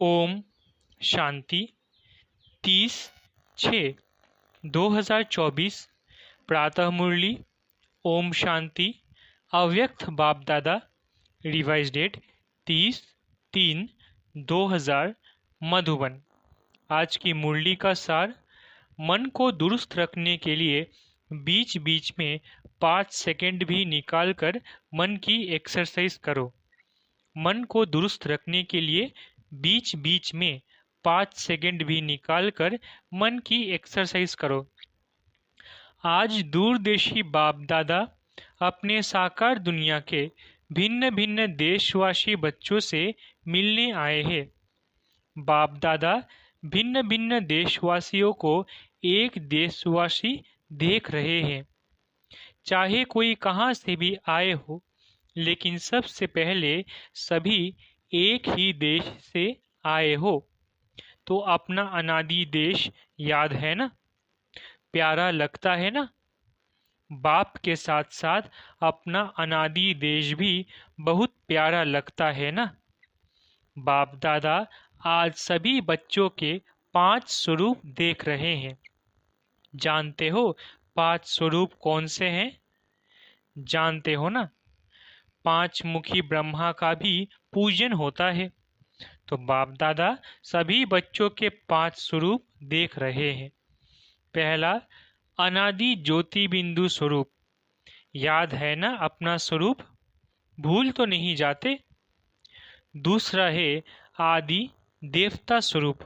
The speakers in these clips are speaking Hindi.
ओम शांति 30/6/2024 प्रातः मुरली। ओम शांति। अव्यक्त बाप दादा। Revise date 30/3/2000 Madhuban. आज की मुरली का सार। मन को दुरुस्त रखने के लिए बीच बीच में 5 सेकंड भी निकाल कर मन की एक्सरसाइज करो। मन को दुरुस्त रखने के लिए बीच बीच में 5 सेकंड भी निकाल कर मन की एक्सरसाइज करो। आज दूरदेशी बाप दादा अपने साकार दुनिया के भिन्न भिन्न देशवासी बच्चों से मिलने आए हैं। बाप दादा भिन्न भिन्न देशवासियों को एक देशवासी देख रहे हैं। चाहे कोई कहाँ से भी आए हो, लेकिन सबसे पहले सभी एक ही देश से आए हो। तो अपना अनादि देश याद है ना? प्यारा लगता है ना? बाप के साथ साथ अपना अनादि देश भी बहुत प्यारा लगता है ना? बाप दादा आज सभी बच्चों के 5 स्वरूप देख रहे हैं। जानते हो 5 स्वरूप कौन से हैं? जानते हो ना? 5 मुखी ब्रह्मा का भी पूजन होता है। तो बाप दादा सभी बच्चों के 5 स्वरूप देख रहे हैं। पहला अनादि ज्योति बिंदु स्वरूप। याद है ना अपना स्वरूप? भूल तो नहीं जाते? दूसरा है आदि देवता स्वरूप।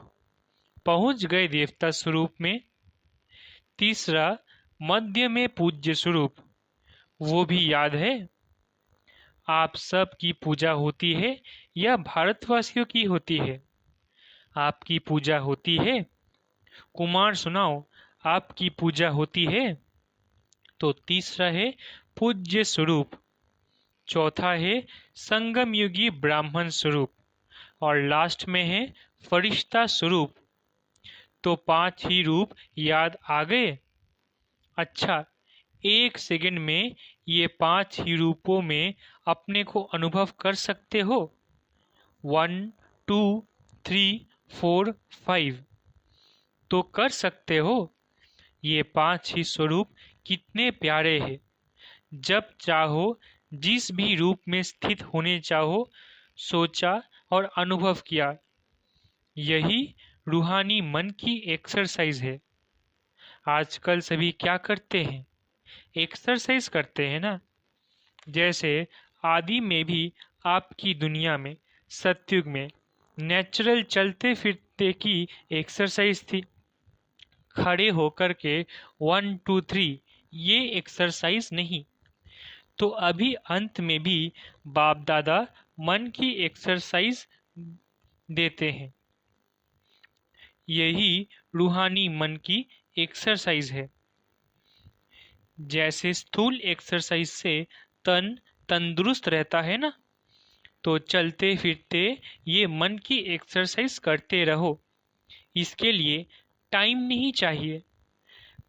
पहुंच गए देवता स्वरूप में। तीसरा मध्य में पूज्य स्वरूप। वो भी याद है? आप सब की पूजा होती है या भारतवासियों की होती है? आपकी पूजा होती है? कुमार सुनाओ, आपकी पूजा होती है? तो तीसरा है पूज्य स्वरूप। चौथा है संगम युगी ब्राह्मण स्वरूप। और लास्ट में है फरिश्ता स्वरूप। तो 5 ही रूप याद आ गए? अच्छा, 1 सेकंड में ये 5 ही रूपों में अपने को अनुभव कर सकते हो? 1 2 3 4 5 तो कर सकते हो। ये 5 ही स्वरूप कितने प्यारे हैं। जब चाहो जिस भी रूप में स्थित होने चाहो, सोचा और अनुभव किया। यही रूहानी मन की एक्सरसाइज है। आजकल सभी क्या करते हैं? एक्सरसाइज करते हैं ना। जैसे आदि में भी आपकी दुनिया में सतयुग में नेचुरल चलते फिरते की एक्सरसाइज थी। खड़े होकर के 1 2 3 ये एक्सरसाइज नहीं। तो अभी अंत में भी बाप दादा मन की एक्सरसाइज देते हैं। यही रूहानी मन की एक्सरसाइज है। जैसे स्थूल एक्सरसाइज से तन तंदुरुस्त रहता है ना, तो चलते फिरते ये मन की एक्सरसाइज करते रहो। इसके लिए टाइम नहीं चाहिए।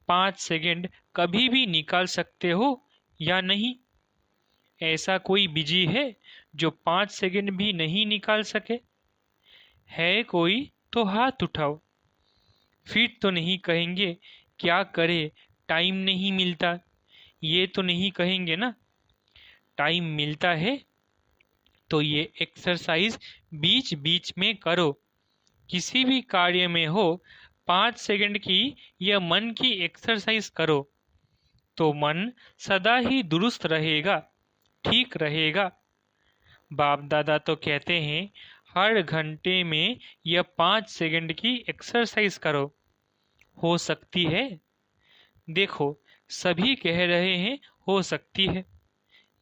5 सेकंड कभी भी निकाल सकते हो या नहीं? ऐसा कोई बिजी है जो 5 सेकंड भी नहीं निकाल सके? है कोई तो हाथ उठाओ। फिर तो नहीं कहेंगे क्या करे, टाइम नहीं मिलता। ये तो नहीं कहेंगे ना। टाइम मिलता है तो ये एक्सरसाइज बीच बीच में करो। किसी भी कार्य में हो, 5 सेकंड की यह मन की एक्सरसाइज करो तो मन सदा ही दुरुस्त रहेगा, ठीक रहेगा। बाप दादा तो कहते हैं हर घंटे में यह 5 सेकंड की एक्सरसाइज करो। हो सकती है? देखो, सभी कह रहे हैं हो सकती है।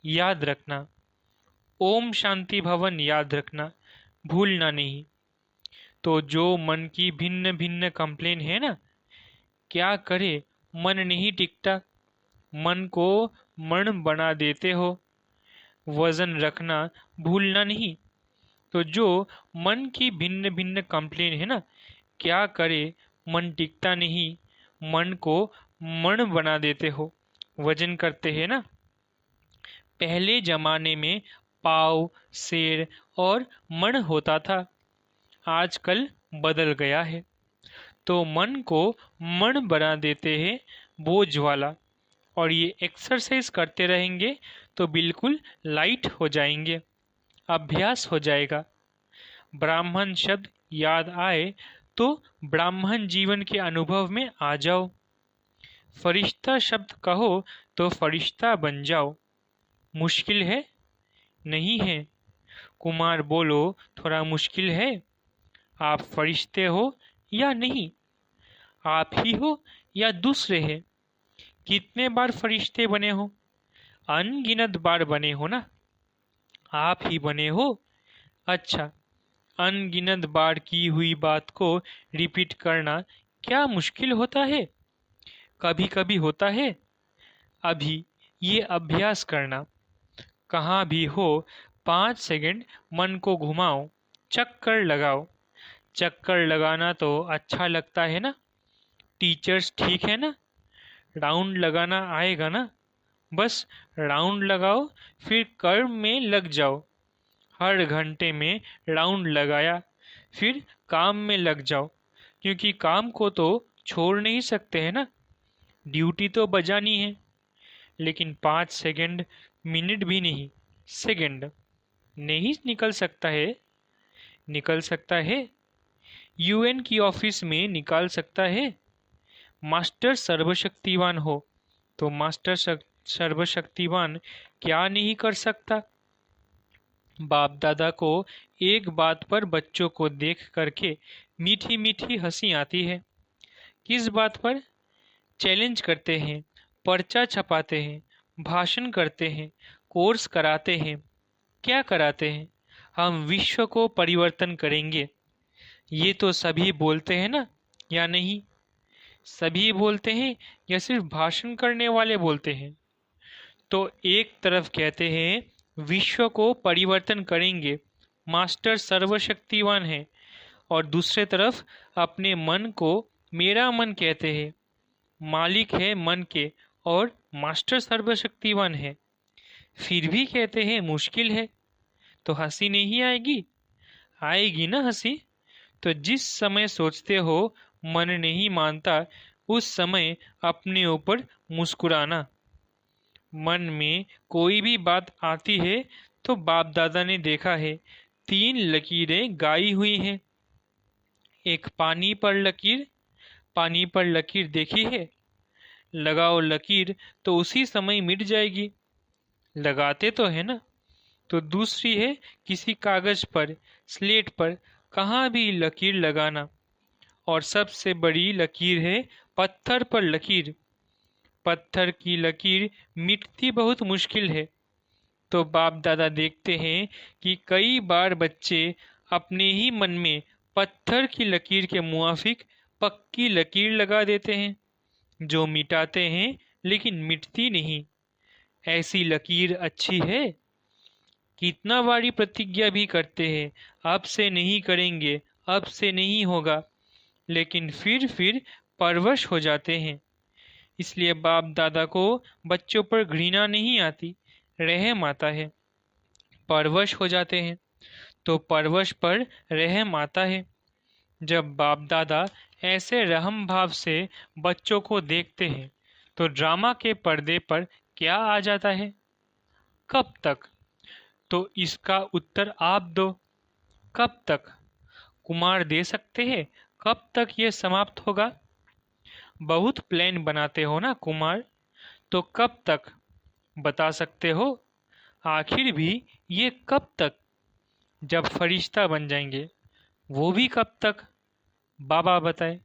याद रखना, ओम शांति भवन याद रखना, भूलना नहीं। तो जो मन की भिन्न भिन्न कंप्लेन है ना, क्या करे, मन नहीं टिकता। मन को मण बना देते हो। वजन रखना भूलना नहीं। तो जो मन की भिन्न भिन्न कंप्लेन है ना, क्या करे, मन टिकता नहीं, मन को मण बना देते हो, वजन करते हैं ना। पहले जमाने में पाव, शेर और मण होता था। आजकल बदल गया है। तो मन को मन बना देते हैं बोझ वाला, और ये एक्सरसाइज करते रहेंगे तो बिल्कुल लाइट हो जाएंगे, अभ्यास हो जाएगा। ब्राह्मण शब्द याद आए तो ब्राह्मण जीवन के अनुभव में आ जाओ। फरिश्ता शब्द कहो तो फरिश्ता बन जाओ। मुश्किल है? नहीं है। कुमार बोलो, थोड़ा मुश्किल है? आप फरिश्ते हो या नहीं? आप ही हो या दूसरे हैं? कितने बार फरिश्ते बने हो? अनगिनत बार बने हो ना? आप ही बने हो? अच्छा, अनगिनत बार की हुई बात को रिपीट करना क्या मुश्किल होता है? कभी कभी होता है। अभी ये अभ्यास करना। कहाँ भी हो 5 सेकंड मन को घुमाओ, चक्कर लगाओ। चक्कर लगाना तो अच्छा लगता है ना? टीचर्स ठीक है ना? राउंड लगाना आएगा ना? बस राउंड लगाओ, फिर कर्व में लग जाओ। हर घंटे में राउंड लगाया, फिर काम में लग जाओ, क्योंकि काम को तो छोड़ नहीं सकते हैं ना, ड्यूटी तो बजानी है। लेकिन 5 सेकंड मिनट भी नहीं, सेकंड नहीं निकल सकता है? निकल सकता है। यूएन की ऑफिस में निकाल सकता है। मास्टर सर्वशक्तिवान हो तो मास्टर सर्वशक्तिवान क्या नहीं कर सकता? बाप दादा को एक बात पर बच्चों को देख करके मीठी मीठी हंसी आती है। किस बात पर? चैलेंज करते हैं, पर्चा छपाते हैं, भाषण करते हैं, कोर्स कराते हैं। क्या कराते हैं? हम विश्व को परिवर्तन करेंगे। ये तो सभी बोलते हैं ना, या नहीं? सभी बोलते हैं या सिर्फ भाषण करने वाले बोलते हैं? तो एक तरफ कहते हैं विश्व को परिवर्तन करेंगे, मास्टर सर्वशक्तिवान है, और दूसरे तरफ अपने मन को मेरा मन कहते हैं, मालिक है मन के और मास्टर सर्वशक्तिवान है। फिर भी कहते हैं मुश्किल है। तो हंसी नहीं आएगी? आएगी ना हंसी। तो जिस समय सोचते हो मन नहीं मानता, उस समय अपने ऊपर मुस्कुराना। मन में कोई भी बात आती है तो बाप दादा ने देखा है 3 लकीरें गाई हुई हैं। एक पानी पर लकीर, पानी पर लकीर देखी है? लगाओ लकीर तो उसी समय मिट जाएगी। लगाते तो है ना? तो दूसरी है किसी कागज पर, स्लेट पर कहाँ भी लकीर लगाना। और सबसे बड़ी लकीर है पत्थर पर लकीर। पत्थर की लकीर मिटती बहुत मुश्किल है। तो बाप दादा देखते हैं कि कई बार बच्चे अपने ही मन में पत्थर की लकीर के मुआफिक पक्की लकीर लगा देते हैं, जो मिटाते हैं लेकिन मिटती नहीं। ऐसी लकीर अच्छी है? कितना बारी प्रतिज्ञा भी करते हैं, अब से नहीं करेंगे, अब से नहीं होगा, लेकिन फिर परवश हो जाते हैं। इसलिए बाप दादा को बच्चों पर घृणा नहीं आती, रहम आता है। परवश हो जाते हैं तो परवश पर रहम आता है। जब बाप दादा ऐसे रहम भाव से बच्चों को देखते हैं तो ड्रामा के पर्दे पर क्या आ जाता है? कब तक? तो इसका उत्तर आप दो। कब तक? कुमार दे सकते हैं कब तक ये समाप्त होगा? बहुत प्लान बनाते हो ना कुमार, तो कब तक बता सकते हो? आखिर भी ये कब तक? जब फरिश्ता बन जाएंगे, वो भी कब तक? बाबा बताए।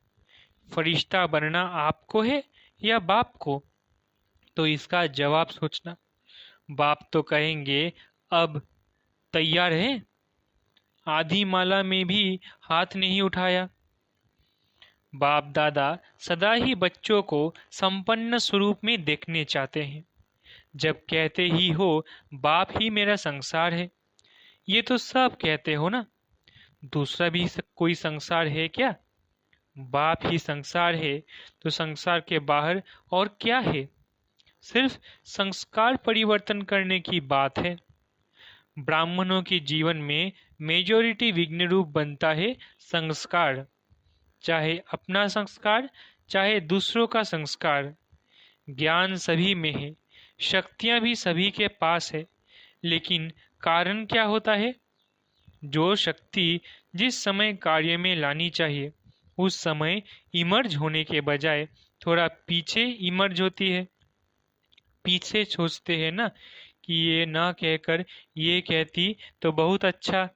फरिश्ता बनना आपको है या बाप को? तो इसका जवाब सोचना। बाप तो कहेंगे अब तैयार है? आधी माला में भी हाथ नहीं उठाया। बाप दादा सदा ही बच्चों को संपन्न स्वरूप में देखने चाहते हैं। जब कहते ही हो बाप ही मेरा संसार है, ये तो सब कहते हो ना, दूसरा भी कोई संसार है क्या? बाप ही संसार है तो संसार के बाहर और क्या है? सिर्फ संस्कार परिवर्तन करने की बात है। ब्राह्मणों के जीवन में मेजॉरिटी विघ्न रूप बनता है संस्कार, चाहे अपना संस्कार चाहे दूसरों का संस्कार। ज्ञान सभी में है, शक्तियां भी सभी के पास है, लेकिन कारण क्या होता है? जो शक्ति जिस समय कार्य में लानी चाहिए उस समय इमर्ज होने के बजाय थोड़ा पीछे इमर्ज होती है। पीछे सोचते हैं ना कि ये ना कहकर ये कहती तो बहुत अच्छा,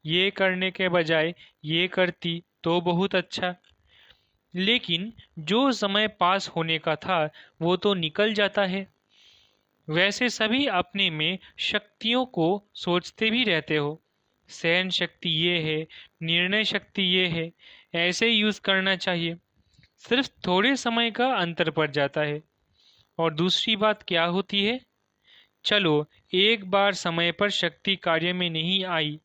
ये करने के बजाय ये करती तो बहुत अच्छा। लेकिन जो समय पास होने का था वो तो निकल जाता है। वैसे सभी अपने में शक्तियों को सोचते भी रहते हो, सहन शक्ति ये है, निर्णय शक्ति ये है, ऐसे यूज करना चाहिए। सिर्फ थोड़े समय का अंतर पड़ जाता है। और दूसरी बात क्या होती है? चलो एक बार समय पर शक्ति कार्य में नहीं आई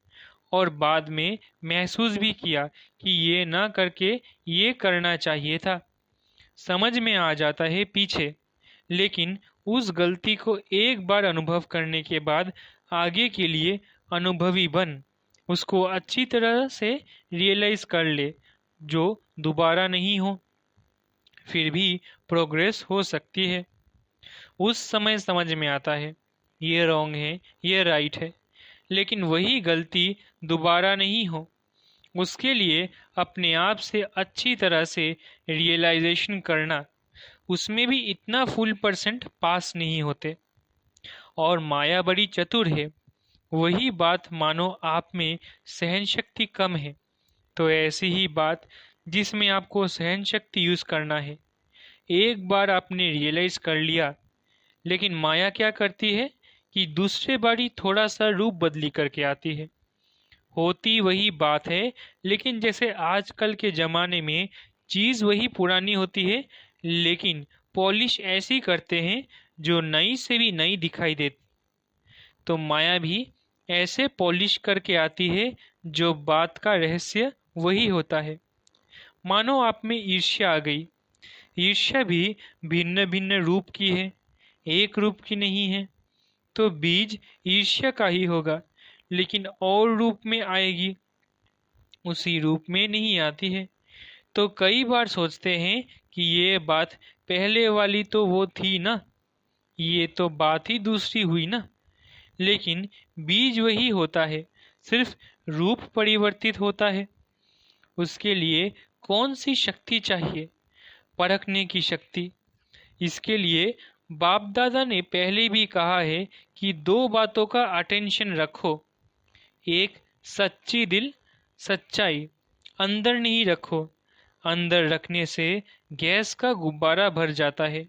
और बाद में महसूस भी किया कि ये ना करके ये करना चाहिए था, समझ में आ जाता है पीछे। लेकिन उस गलती को एक बार अनुभव करने के बाद आगे के लिए अनुभवी बन उसको अच्छी तरह से रियलाइज कर ले, जो दोबारा नहीं हो। फिर भी प्रोग्रेस हो सकती है। उस समय समझ में आता है ये रॉन्ग है ये राइट है, लेकिन वही गलती दोबारा नहीं हो। उसके लिए अपने आप से अच्छी तरह से रियलाइजेशन करना, उसमें भी इतना फुल परसेंट पास नहीं होते। और माया बड़ी चतुर है। वही बात मानो आप में सहन शक्ति कम है तो ऐसी ही बात जिसमें आपको सहन शक्ति यूज करना है, एक बार आपने रियलाइज कर लिया, लेकिन माया क्या करती है कि दूसरे बारी थोड़ा सा रूप बदली करके आती है। होती वही बात है, लेकिन जैसे आजकल के जमाने में चीज वही पुरानी होती है, लेकिन पॉलिश ऐसी करते हैं जो नई से भी नई दिखाई दे। तो माया भी ऐसे पॉलिश करके आती है जो बात का रहस्य वही होता है। मानो आप में ईर्ष्या आ गई। ईर्ष्या भी भिन्न भिन्न रूप की है, एक रूप की नहीं है। तो बीज ईर्ष्या का ही होगा, लेकिन और रूप में आएगी, उसी रूप में नहीं आती है। तो कई बार सोचते हैं कि ये बात पहले वाली तो वो थी ना, ये तो बात ही दूसरी हुई ना। लेकिन बीज वही होता है, सिर्फ रूप परिवर्तित होता है। उसके लिए कौन सी शक्ति चाहिए? परखने की शक्ति। इसके लिए बाप दादा ने पहले भी कहा है कि दो बातों का अटेंशन रखो। एक, सच्ची दिल सच्चाई अंदर नहीं रखो। अंदर रखने से गैस का गुब्बारा भर जाता है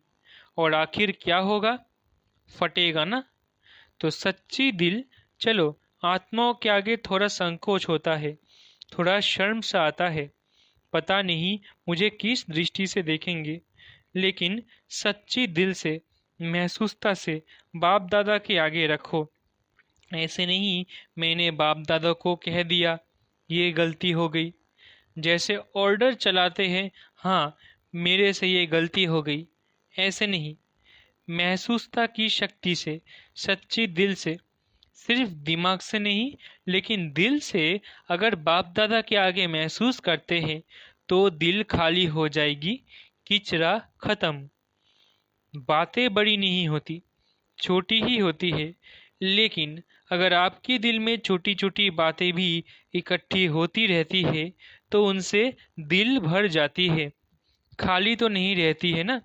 और आखिर क्या होगा? फटेगा ना। तो सच्ची दिल, चलो आत्माओं के आगे थोड़ा संकोच होता है, थोड़ा शर्म सा आता है, पता नहीं मुझे किस दृष्टि से देखेंगे। लेकिन सच्ची दिल से, महसूसता से बाप दादा के आगे रखो। ऐसे नहीं मैंने बाप दादा को कह दिया ये गलती हो गई, जैसे ऑर्डर चलाते हैं, हाँ मेरे से ये गलती हो गई, ऐसे नहीं। महसूसता की शक्ति से, सच्ची दिल से, सिर्फ दिमाग से नहीं लेकिन दिल से अगर बाप दादा के आगे महसूस करते हैं तो दिल खाली हो जाएगी, किचरा खत्म। बातें बड़ी नहीं होती, छोटी ही होती है, लेकिन अगर आपके दिल में छोटी छोटी बातें भी इकट्ठी होती रहती है तो उनसे दिल भर जाती है, खाली तो नहीं रहती है ना।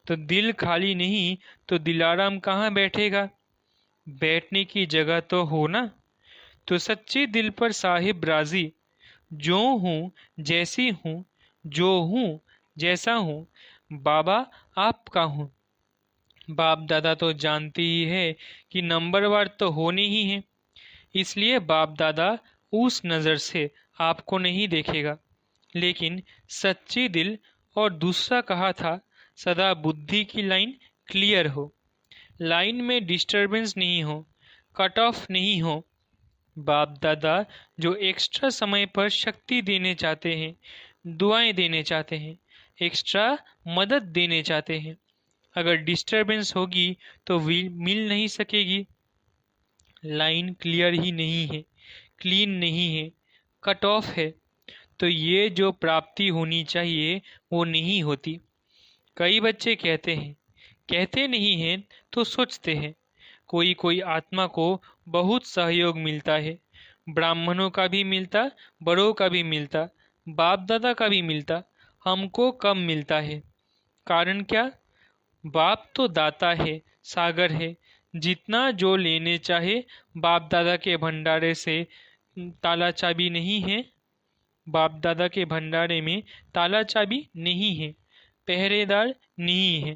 तो दिल खाली नहीं तो दिलाराम कहाँ बैठेगा? बैठने की जगह तो हो ना। तो सच्चे दिल पर साहिब राजी, जो हूँ जैसी हूँ, जो हूँ जैसा हूँ, बाबा आपका हूँ। बाप दादा तो जानते ही है कि नंबरवार तो होने ही है, इसलिए बाप दादा उस नज़र से आपको नहीं देखेगा। लेकिन सच्ची दिल और दूसरा कहा था सदा बुद्धि की लाइन क्लियर हो, लाइन में डिस्टरबेंस नहीं हो, कट ऑफ नहीं हो। बाप दादा जो एक्स्ट्रा समय पर शक्ति देने चाहते हैं, दुआएं देने चाहते हैं, एक्स्ट्रा मदद देने चाहते हैं, अगर डिस्टरबेंस होगी तो मिल नहीं सकेगी। लाइन क्लियर ही नहीं है, क्लीन नहीं है, कट ऑफ है, तो ये जो प्राप्ति होनी चाहिए वो नहीं होती। कई बच्चे कहते नहीं हैं तो सोचते हैं। कोई कोई आत्मा को बहुत सहयोग मिलता है, ब्राह्मणों का भी मिलता, बड़ों का भी मिलता, बाप दादा का भी मिलता, हमको कम मिलता है। कारण क्या? बाप तो दाता है, सागर है, जितना जो लेने चाहे। बाप दादा के भंडारे से ताला चाबी नहीं है, बाप दादा के भंडारे में ताला चाबी नहीं है, पहरेदार नहीं है।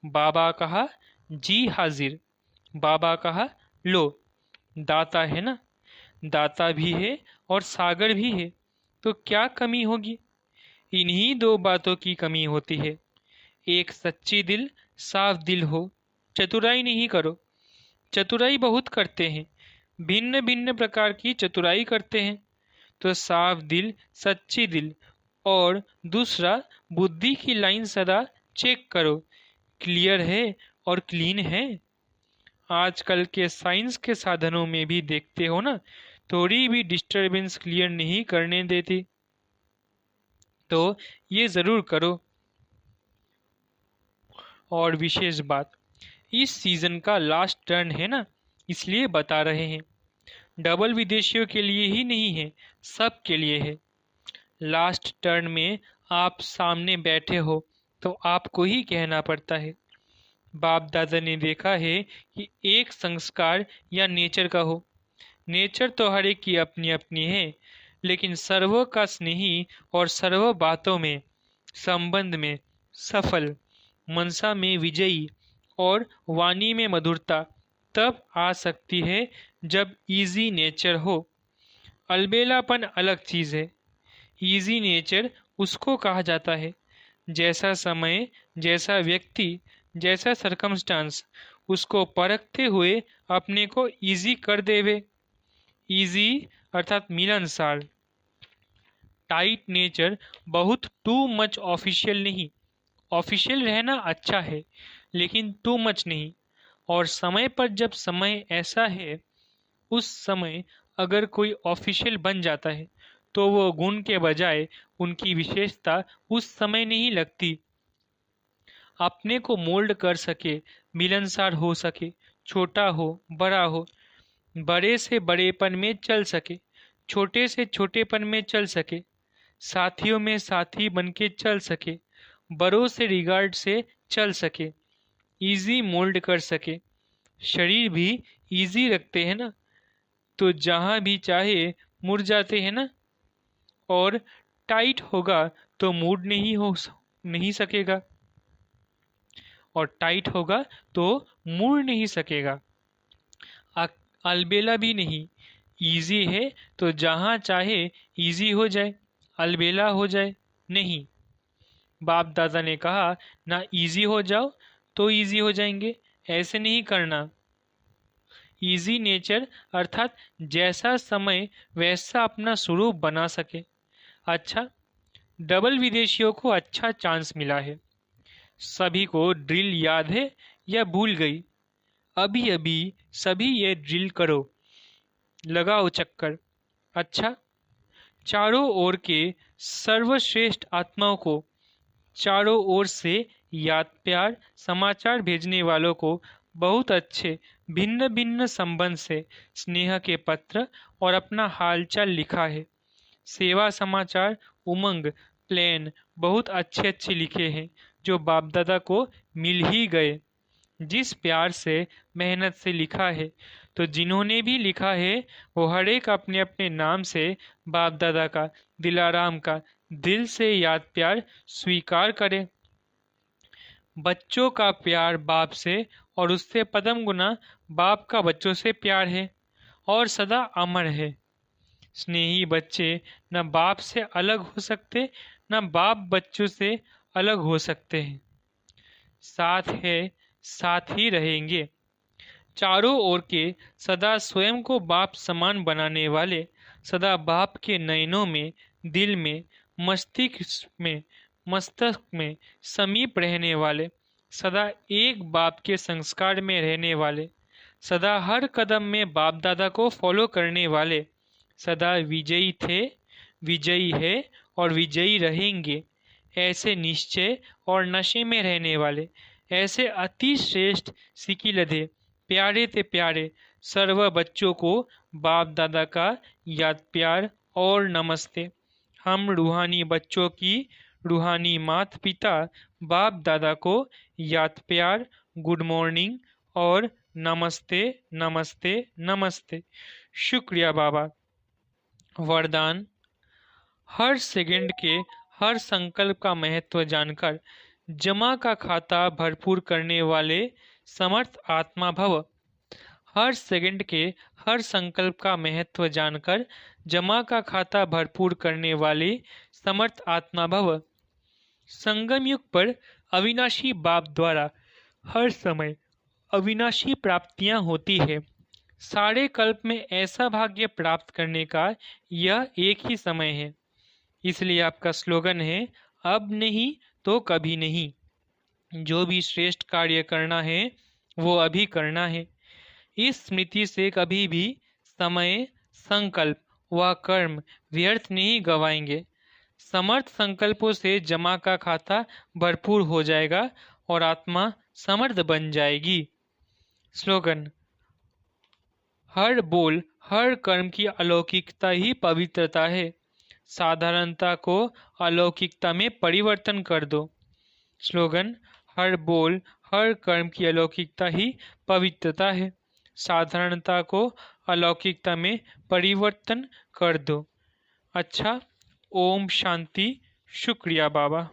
बाबा कहा जी हाजिर, बाबा कहा लो, दाता है ना, दाता भी है और सागर भी है, तो क्या कमी होगी? इन्हीं दो बातों की कमी होती है। एक सच्ची दिल, साफ दिल हो, चतुराई नहीं करो। चतुराई बहुत करते हैं, भिन्न भिन्न प्रकार की चतुराई करते हैं। तो साफ दिल, सच्ची दिल। और दूसरा, बुद्धि की लाइन सदा चेक करो, क्लियर है और क्लीन है। आजकल के साइंस के साधनों में भी देखते हो ना, थोड़ी भी डिस्टरबेंस क्लियर नहीं करने देती। तो ये जरूर करो। और विशेष बात, इस सीजन का लास्ट टर्न है ना, इसलिए बता रहे हैं। डबल विदेशियों के लिए ही नहीं है, सब के लिए है। लास्ट टर्न में आप सामने बैठे हो तो आपको ही कहना पड़ता है। बाप दादा ने देखा है कि एक संस्कार या नेचर का हो। नेचर तो हर एक की अपनी अपनी है, लेकिन सर्वों का स्नेही और सर्व बातों में, संबंध में सफल, मनसा में विजयी और वाणी में मधुरता तब आ सकती है जब इजी नेचर हो। अलबेलापन अलग चीज है। इजी नेचर उसको कहा जाता है जैसा समय, जैसा व्यक्ति, जैसा सरकमस्टांस उसको परखते हुए अपने को इजी कर देवे। इजी अर्थात मिलनसार। टाइट नेचर बहुत टू मच ऑफिशियल नहीं। ऑफिशियल रहना अच्छा है, लेकिन टू मच नहीं। और समय पर जब समय ऐसा है, उस समय अगर कोई ऑफिशियल बन जाता है तो वो गुण के बजाय उनकी विशेषता उस समय नहीं लगती। अपने को मोल्ड कर सके, मिलनसार हो सके, छोटा हो, बड़ा हो, बड़े से बड़ेपन में चल सके, छोटे से छोटेपन में चल सके, साथियों में साथी बन के चल सके, बड़ों से रिगार्ड से चल सके, इजी मोल्ड कर सके। शरीर भी इजी रखते हैं ना, तो जहां भी चाहे मुड़ जाते हैं ना। और टाइट होगा तो मूड नहीं सकेगा, और टाइट होगा तो मुड़ नहीं सकेगा। आ- अलबेला भी नहीं। इजी है तो जहां चाहे इजी हो जाए, अलबेला हो जाए नहीं। बाप दादा ने कहा ना, इजी हो जाओ तो इजी हो जाएंगे, ऐसे नहीं करना। इजी नेचर अर्थात जैसा समय वैसा अपना स्वरूप बना सके। अच्छा, डबल विदेशियों को अच्छा चांस मिला है। सभी को ड्रिल याद है या भूल गई? अभी अभी सभी ये ड्रिल करो, लगाओ चक्कर। अच्छा, चारों ओर के सर्वश्रेष्ठ आत्माओं को, चारों ओर से याद प्यार समाचार भेजने वालों को बहुत अच्छे भिन्न भिन्न संबंध से स्नेह के पत्र और अपना हालचाल लिखा है। सेवा समाचार, उमंग, प्लेन बहुत अच्छे अच्छे लिखे हैं जो बाप दादा को मिल ही गए। जिस प्यार से, मेहनत से लिखा है, तो जिन्होंने भी लिखा है वो हर एक अपने अपने नाम से बाप दादा का, दिलाराम का दिल से याद प्यार स्वीकार करें। बच्चों का प्यार बाप से और उससे पदम गुना बाप का बच्चों से प्यार है और सदा अमर है। स्नेही बच्चे न बाप से अलग हो सकते, न बाप बच्चों से अलग हो सकते हैं। साथ है, साथ ही रहेंगे। चारों ओर के सदा स्वयं को बाप समान बनाने वाले, सदा बाप के नयनों में, दिल में, मस्तक में समीप रहने वाले, सदा एक बाप के संस्कार में रहने वाले, सदा हर कदम में बाप दादा को फॉलो करने वाले, सदा विजयी थे, विजयी है और विजयी रहेंगे, ऐसे निश्चय और नशे में रहने वाले, ऐसे अति श्रेष्ठ सिकिलधे प्यारे ते प्यारे सर्व बच्चों को बाप दादा का याद प्यार और नमस्ते। हम रूहानी बच्चों की रूहानी माता पिता बाप दादा को याद प्यार, गुड मॉर्निंग और नमस्ते नमस्ते नमस्ते। शुक्रिया बाबा। वरदान। हर सेकंड के हर संकल्प का महत्व जानकर जमा का खाता भरपूर करने वाले समर्थ आत्मा भव। हर सेकंड के हर संकल्प का महत्व जानकर जमा का खाता भरपूर करने वाले समर्थ आत्मा भव। संगम युग पर अविनाशी बाप द्वारा हर समय अविनाशी प्राप्तियां होती है। सारे कल्प में ऐसा भाग्य प्राप्त करने का यह एक ही समय है। इसलिए आपका स्लोगन है, अब नहीं तो कभी नहीं। जो भी श्रेष्ठ कार्य करना है वो अभी करना है। इस स्मृति से कभी भी समय, संकल्प व कर्म व्यर्थ नहीं गवाएंगे। समर्थ संकल्पों से जमा का खाता भरपूर हो जाएगा और आत्मा समर्थ बन जाएगी। स्लोगन। हर बोल हर कर्म की अलौकिकता ही पवित्रता है। साधारणता को अलौकिकता में परिवर्तन कर दो। स्लोगन। हर बोल हर कर्म की अलौकिकता ही पवित्रता है। साधारणता को अलौकिकता में परिवर्तन कर दो। अच्छा, ओम शांति। शुक्रिया बाबा।